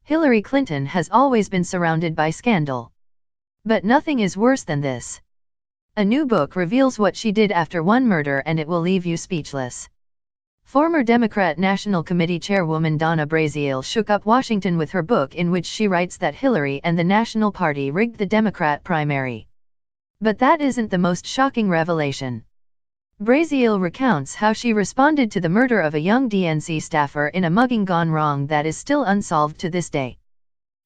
Hillary Clinton has always been surrounded by scandal. But nothing is worse than this. A new book reveals what she did after one murder, and it will leave you speechless. Former Democrat National Committee Chairwoman Donna Brazile shook up Washington with her book, in which she writes that Hillary and the National Party rigged the Democrat primary. But that isn't the most shocking revelation. Brazile recounts how she responded to the murder of a young DNC staffer in a mugging gone wrong that is still unsolved to this day.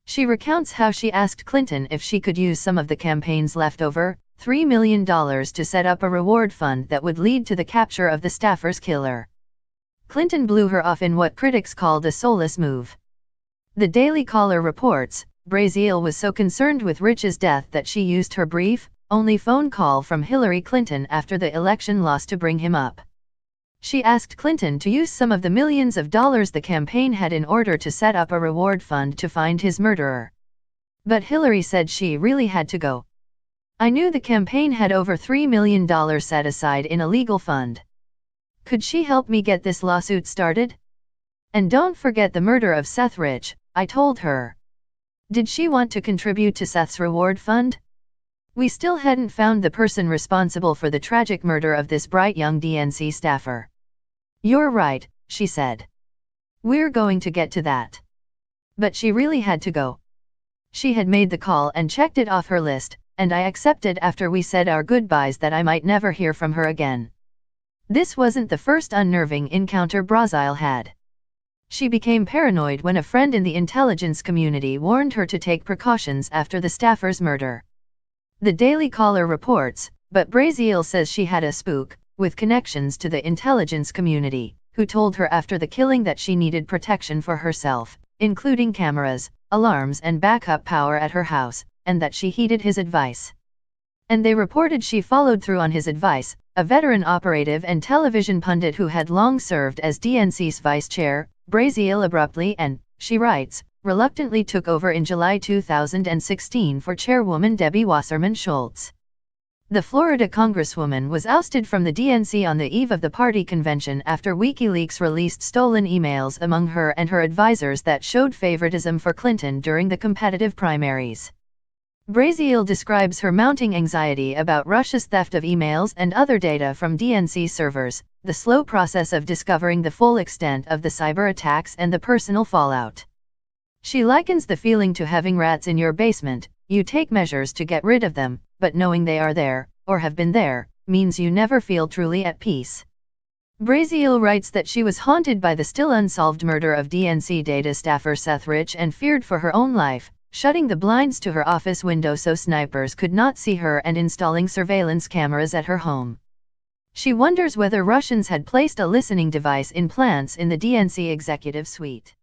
She recounts how she asked Clinton if she could use some of the campaign's leftover, $3 million to set up a reward fund that would lead to the capture of the staffer's killer. Clinton blew her off in what critics called a soulless move. The Daily Caller reports, Brazile was so concerned with Rich's death that she used her brief, only phone call from Hillary Clinton after the election loss to bring him up. She asked Clinton to use some of the millions of dollars the campaign had in order to set up a reward fund to find his murderer. But Hillary said she really had to go. I knew the campaign had over $3 million set aside in a legal fund. Could she help me get this lawsuit started? And don't forget the murder of Seth Rich, I told her. Did she want to contribute to Seth's reward fund? We still hadn't found the person responsible for the tragic murder of this bright young DNC staffer. You're right, she said. We're going to get to that. But she really had to go. She had made the call and checked it off her list, and I accepted after we said our goodbyes that I might never hear from her again. This wasn't the first unnerving encounter Brazile had. She became paranoid when a friend in the intelligence community warned her to take precautions after the staffer's murder. The Daily Caller reports, but Brazile says she had a spook, with connections to the intelligence community, who told her after the killing that she needed protection for herself, including cameras, alarms and backup power at her house, and that she heeded his advice. And they reported she followed through on his advice. A veteran operative and television pundit who had long served as DNC's vice chair, Brazile abruptly and, she writes, reluctantly took over in July 2016 for Chairwoman Debbie Wasserman Schultz. The Florida Congresswoman was ousted from the DNC on the eve of the party convention after WikiLeaks released stolen emails among her and her advisors that showed favoritism for Clinton during the competitive primaries. Brazile describes her mounting anxiety about Russia's theft of emails and other data from DNC servers, the slow process of discovering the full extent of the cyber attacks and the personal fallout. She likens the feeling to having rats in your basement. You take measures to get rid of them, but knowing they are there, or have been there, means you never feel truly at peace. Brazile writes that she was haunted by the still unsolved murder of DNC data staffer Seth Rich and feared for her own life, shutting the blinds to her office window so snipers could not see her and installing surveillance cameras at her home. She wonders whether Russians had placed a listening device in plants in the DNC executive suite.